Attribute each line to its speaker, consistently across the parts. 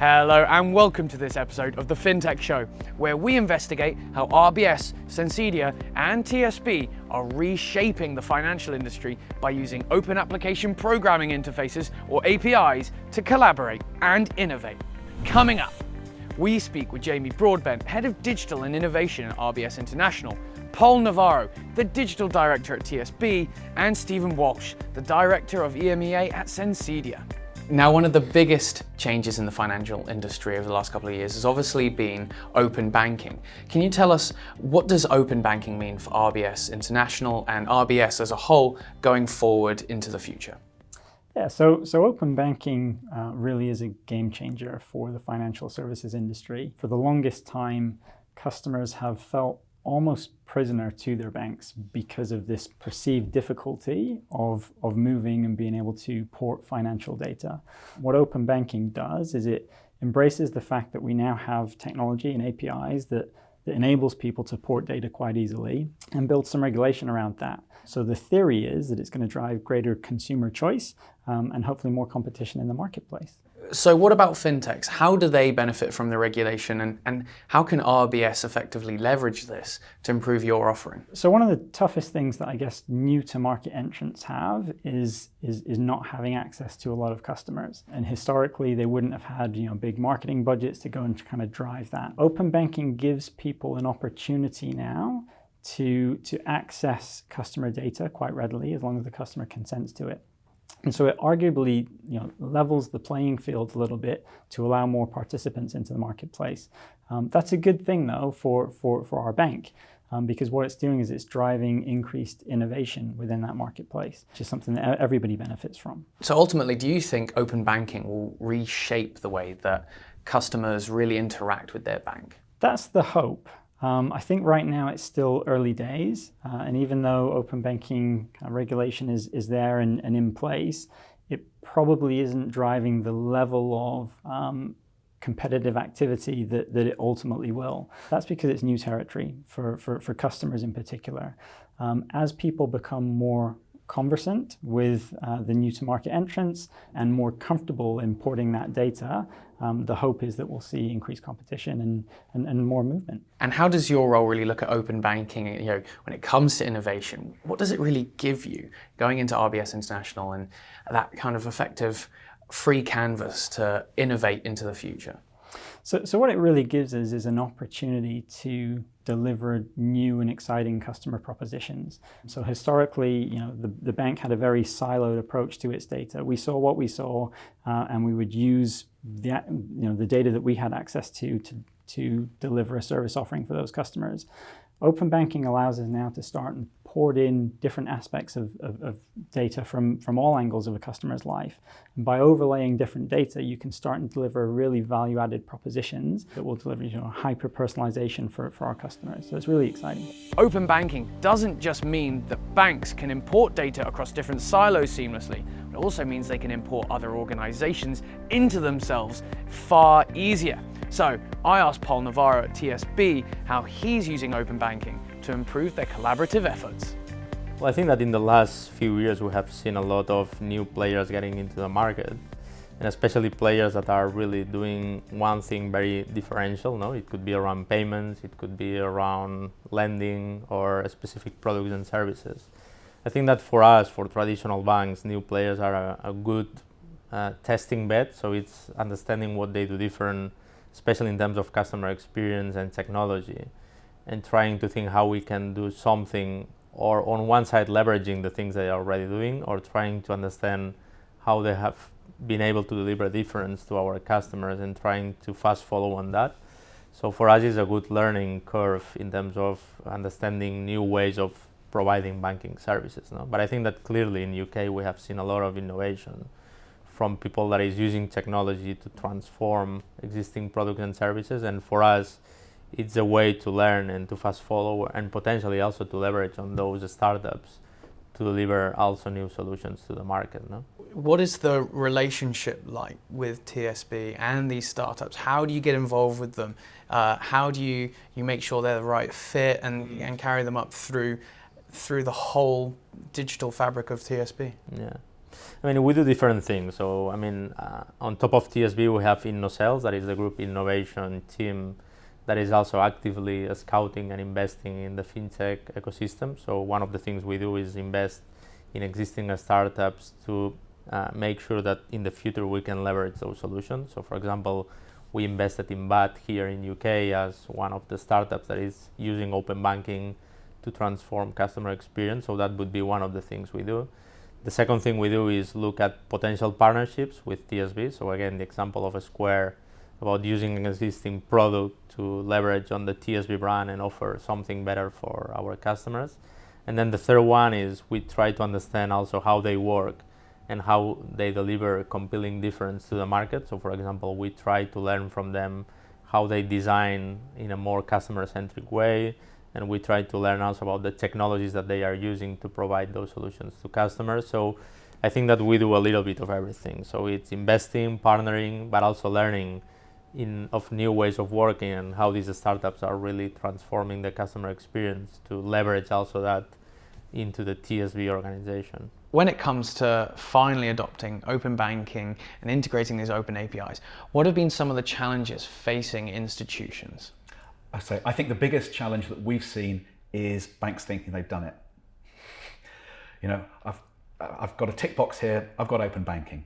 Speaker 1: Hello and welcome to this episode of the Fintech Show, where we investigate how RBS, Sensedia and TSB are reshaping the financial industry by using open application programming interfaces or APIs to collaborate and innovate. Coming up, we speak with Jamie Broadbent, Head of Digital and Innovation at RBS International, Paul Navarro, the Digital Director at TSB, and Stephen Walsh, the Director of EMEA at Sensedia. Now, one of the biggest changes in the financial industry over the last couple of years has obviously been open banking. Can you tell us, what does open banking mean for RBS International and RBS as a whole going forward into the future?
Speaker 2: Yeah, so open banking really is a game changer for the financial services industry. For the longest time, customers have felt almost prisoner to their banks because of this perceived difficulty of moving and being able to port financial data. What open banking does is it embraces the fact that we now have technology and APIs that enables people to port data quite easily and build some regulation around that. So the theory is that it's going to drive greater consumer choice and hopefully more competition in the marketplace.
Speaker 1: So what about fintechs? How do they benefit from the regulation and how can RBS effectively leverage this to improve your offering?
Speaker 2: So one of the toughest things that I guess new to market entrants have is not having access to a lot of customers. And historically, they wouldn't have had big marketing budgets to go and kind of drive that. Open banking gives people an opportunity now to access customer data quite readily as long as the customer consents to it. And so it arguably levels the playing field a little bit to allow more participants into the marketplace. That's a good thing though for our bank because what it's doing is it's driving increased innovation within that marketplace, which is something that everybody benefits from.
Speaker 1: So ultimately, do you think open banking will reshape the way that customers really interact with their bank?
Speaker 2: That's the hope. I think right now it's still early days, and even though open banking regulation is there and in place, it probably isn't driving the level of competitive activity that it ultimately will. That's because it's new territory for customers in particular. As people become more conversant with the new to market entrants and more comfortable importing that data, the hope is that we'll see increased competition and more movement.
Speaker 1: And how does your role really look at open banking? When it comes to innovation, what does it really give you going into RBS International and that kind of effective free canvas to innovate into the future?
Speaker 2: So what it really gives us is an opportunity to deliver new and exciting customer propositions. So historically, the bank had a very siloed approach to its data. We saw what we saw, and we would use the data that we had access to deliver a service offering for those customers. Open banking allows us now to start and port in different aspects of data from all angles of a customer's life. And by overlaying different data, you can start and deliver really value-added propositions that will deliver hyper-personalization for our customers. So it's really exciting.
Speaker 1: Open banking doesn't just mean that banks can import data across different silos seamlessly. It also means they can import other organizations into themselves far easier. So I asked Paul Navarro at TSB how he's using open banking to improve their collaborative efforts.
Speaker 3: Well, I think that in the last few years we have seen a lot of new players getting into the market, and especially players that are really doing one thing very differential. No? It could be around payments, it could be around lending or specific products and services. I think that for us, for traditional banks, new players are a good testing bed, so it's understanding what they do different, especially in terms of customer experience and technology, and trying to think how we can do something, or on one side leveraging the things they are already doing, or trying to understand how they have been able to deliver a difference to our customers and trying to fast follow on that. So for us, it's a good learning curve in terms of understanding new ways of providing banking services. No? But I think that clearly in UK we have seen a lot of innovation from people that is using technology to transform existing products and services, and for us it's a way to learn and to fast follow and potentially also to leverage on those startups to deliver also new solutions to the market. No?
Speaker 1: What is the relationship like with TSB and these startups? How do you get involved with them? How do you make sure they're the right fit and carry them up through the whole digital fabric of TSB?
Speaker 3: Yeah. I mean, we do different things. So, I mean, on top of TSB, we have InnoSales, that is the group innovation team that is also actively scouting and investing in the fintech ecosystem. So one of the things we do is invest in existing startups to make sure that in the future we can leverage those solutions. So for example, we invested in BAT here in UK as one of the startups that is using open banking to transform customer experience. So that would be one of the things we do. The second thing we do is look at potential partnerships with TSB. So again, the example of a Square about using an existing product to leverage on the TSB brand and offer something better for our customers. And then the third one is we try to understand also how they work and how they deliver compelling difference to the market. So for example, we try to learn from them how they design in a more customer-centric way, and we try to learn also about the technologies that they are using to provide those solutions to customers. So I think that we do a little bit of everything. So it's investing, partnering, but also learning of new ways of working and how these startups are really transforming the customer experience to leverage also that into the TSB organization.
Speaker 1: When it comes to finally adopting open banking and integrating these open APIs, what have been some of the challenges facing institutions?
Speaker 4: I think the biggest challenge that we've seen is banks thinking they've done it. You know, I've got a tick box here, I've got open banking.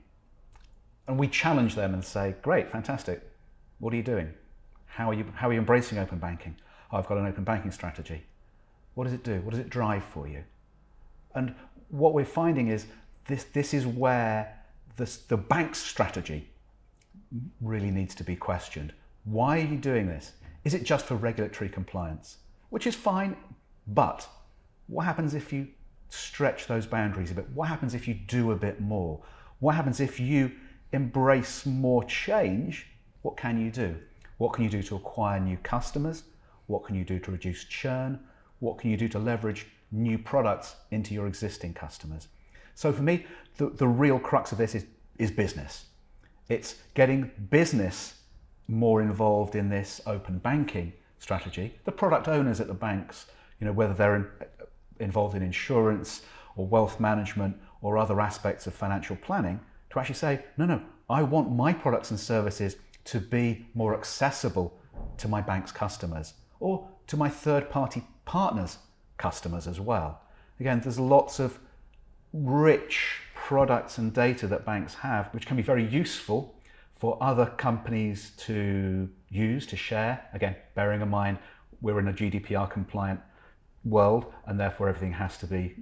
Speaker 4: And we challenge them and say, great, fantastic. What are you doing? How are you embracing open banking? Oh, I've got an open banking strategy. What does it do? What does it drive for you? And what we're finding is this is where the bank's strategy really needs to be questioned. Why are you doing this? Is it just for regulatory compliance? Which is fine, but what happens if you stretch those boundaries a bit? What happens if you do a bit more? What happens if you embrace more change? What can you do? What can you do to acquire new customers? What can you do to reduce churn? What can you do to leverage new products into your existing customers? So for me, the real crux of this is business. It's getting business more involved in this open banking strategy. The product owners at the banks, you know, whether they're involved in insurance or wealth management or other aspects of financial planning, to actually say, no, I want my products and services to be more accessible to my bank's customers or to my third-party partners' customers as well. Again, there's lots of rich products and data that banks have which can be very useful for other companies to use, to share. Again, bearing in mind we're in a GDPR compliant world and therefore everything has to be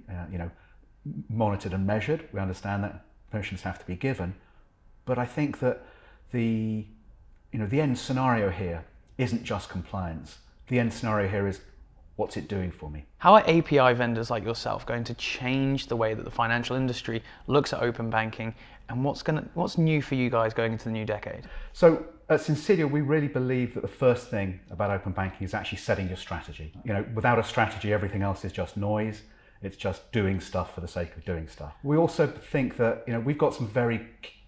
Speaker 4: monitored and measured. We understand that permissions have to be given. But I think that the end scenario here isn't just compliance. The end scenario here is, what's it doing for me?
Speaker 1: How are API vendors like yourself going to change the way that the financial industry looks at open banking, and what's new for you guys going into the new decade?
Speaker 4: So at Sensedia, we really believe that the first thing about open banking is actually setting your strategy. You know, without a strategy, everything else is just noise. It's just doing stuff for the sake of doing stuff. We also think that, we've got some very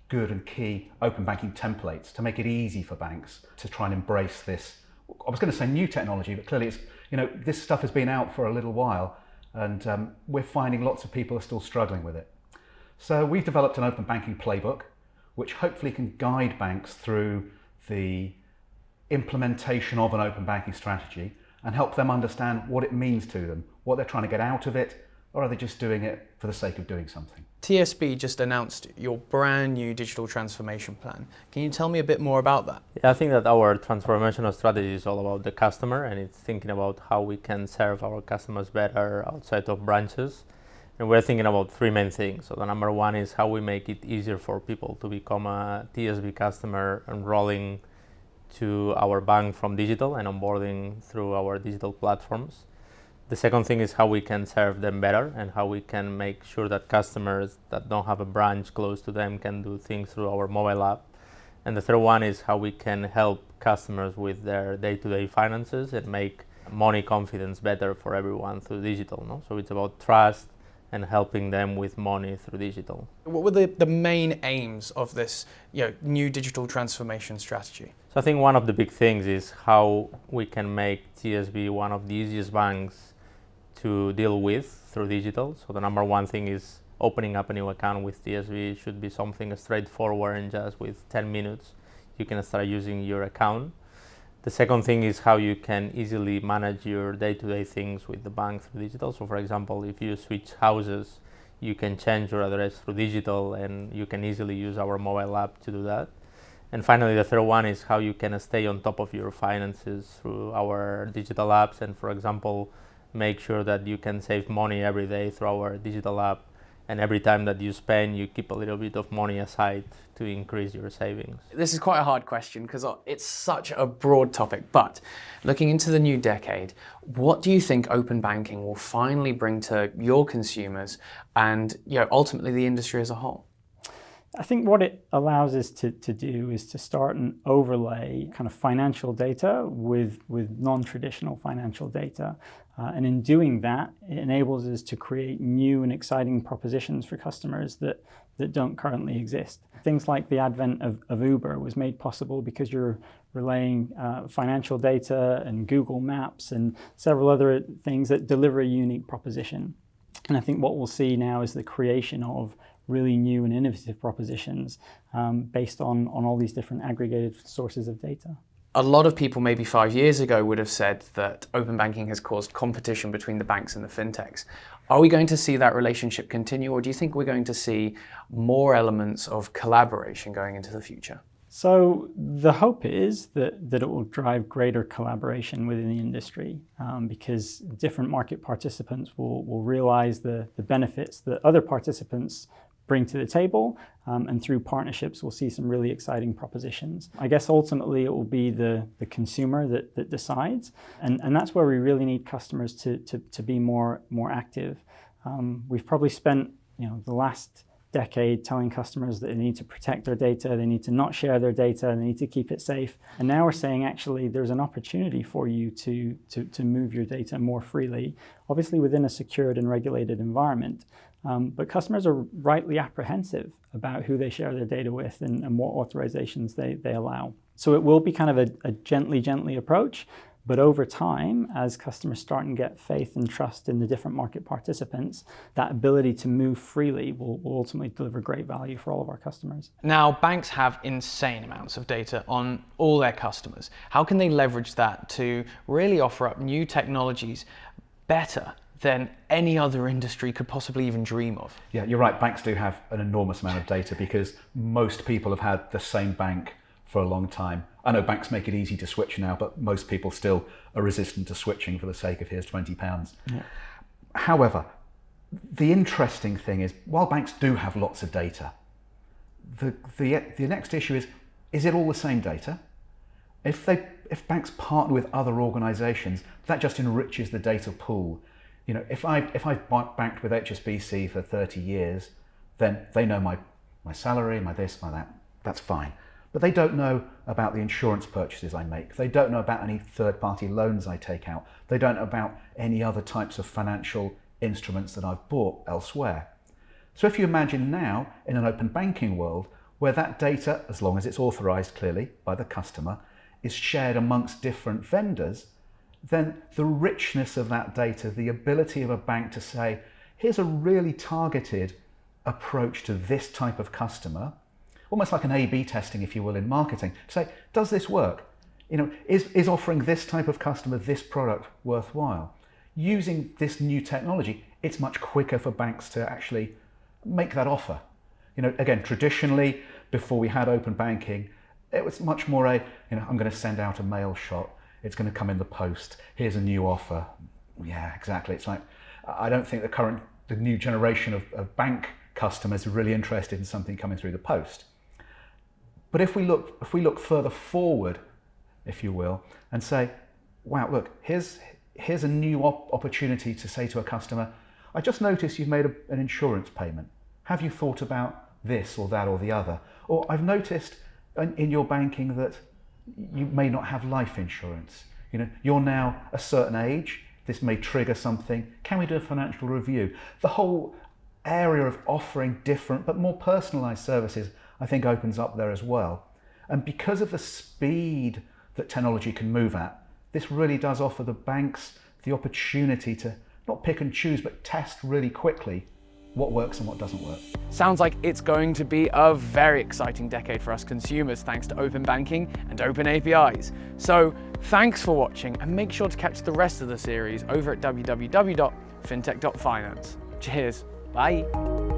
Speaker 4: good and key open banking templates to make it easy for banks to try and embrace this. I was going to say new technology, but clearly it's, this stuff has been out for a little while and we're finding lots of people are still struggling with it. So we've developed an open banking playbook, which hopefully can guide banks through the implementation of an open banking strategy and help them understand what it means to them, what they're trying to get out of it, or are they just doing it for the sake of doing something?
Speaker 1: TSB just announced your brand new digital transformation plan. Can you tell me a bit more about that?
Speaker 3: Yeah, I think that our transformational strategy is all about the customer, and it's thinking about how we can serve our customers better outside of branches. And we're thinking about three main things. So the number one is how we make it easier for people to become a TSB customer, enrolling to our bank from digital and onboarding through our digital platforms. The second thing is how we can serve them better and how we can make sure that customers that don't have a branch close to them can do things through our mobile app. And the third one is how we can help customers with their day-to-day finances and make money confidence better for everyone through digital. No? So it's about trust and helping them with money through digital.
Speaker 1: What were the main aims of this new digital transformation strategy?
Speaker 3: So I think one of the big things is how we can make TSB one of the easiest banks to deal with through digital. So the number one thing is opening up a new account with TSB should be something straightforward, and just with 10 minutes you can start using your account. The second thing is how you can easily manage your day-to-day things with the bank through digital. So for example, if you switch houses, you can change your address through digital, and you can easily use our mobile app to do that. And finally, the third one is how you can stay on top of your finances through our digital apps, and for example, make sure that you can save money every day through our digital app, and every time that you spend, you keep a little bit of money aside to increase your savings.
Speaker 1: This is quite a hard question because it's such a broad topic, but looking into the new decade, what do you think open banking will finally bring to your consumers and ultimately the industry as a whole?
Speaker 2: I think what it allows us to do is to start and overlay kind of financial data with non-traditional financial data. And in doing that, it enables us to create new and exciting propositions for customers that don't currently exist. Things like the advent of Uber was made possible because you're relaying financial data and Google Maps and several other things that deliver a unique proposition. And I think what we'll see now is the creation of really new and innovative propositions based on all these different aggregated sources of data.
Speaker 1: A lot of people maybe 5 years ago would have said that open banking has caused competition between the banks and the fintechs. Are we going to see that relationship continue, or do you think we're going to see more elements of collaboration going into the future?
Speaker 2: So the hope is that it will drive greater collaboration within the industry because different market participants will realize the benefits that other participants bring to the table, and through partnerships we'll see some really exciting propositions. I guess ultimately it will be the consumer that decides, and that's where we really need customers to be more active. We've probably spent the last decade telling customers that they need to protect their data, they need to not share their data, they need to keep it safe. And now we're saying actually there's an opportunity for you to move your data more freely, obviously within a secured and regulated environment. But customers are rightly apprehensive about who they share their data with and what authorizations they allow. So it will be kind of a gently approach, but over time, as customers start and get faith and trust in the different market participants, that ability to move freely will ultimately deliver great value for all of our customers.
Speaker 1: Now, banks have insane amounts of data on all their customers. How can they leverage that to really offer up new technologies better than any other industry could possibly even dream of?
Speaker 4: Yeah, you're right. Banks do have an enormous amount of data because most people have had the same bank for a long time. I know banks make it easy to switch now, but most people still are resistant to switching for the sake of here's £20. Yeah. However, the interesting thing is, while banks do have lots of data, the next issue is it all the same data? If banks partner with other organisations, that just enriches the data pool. If I've banked with HSBC for 30 years, then they know my salary, my this, my that. That's fine. But they don't know about the insurance purchases I make. They don't know about any third-party loans I take out. They don't know about any other types of financial instruments that I've bought elsewhere. So if you imagine now in an open banking world where that data, as long as it's authorized clearly by the customer, is shared amongst different vendors, then the richness of that data, the ability of a bank to say, here's a really targeted approach to this type of customer, almost like an A/B testing, if you will, in marketing, to say, does this work? Is offering this type of customer this product worthwhile? Using this new technology, it's much quicker for banks to actually make that offer. Again, traditionally, before we had open banking, it was much more I'm going to send out a mail shot. It's going to come in the post. Here's a new offer. Yeah, exactly. It's like, I don't think the new generation of bank customers are really interested in something coming through the post. But if we look further forward, if you will, and say, wow, look, here's a new opportunity to say to a customer, I just noticed you've made an insurance payment. Have you thought about this or that or the other? Or I've noticed in your banking that you may not have life insurance. You're now a certain age. This may trigger something. Can we do a financial review? The whole area of offering different but more personalized services, I think, opens up there as well. And because of the speed that technology can move at, this really does offer the banks the opportunity to not pick and choose, but test really quickly what works and what doesn't work.
Speaker 1: Sounds like it's going to be a very exciting decade for us consumers thanks to open banking and open APIs. So thanks for watching, and make sure to catch the rest of the series over at www.fintech.finance. Cheers, bye.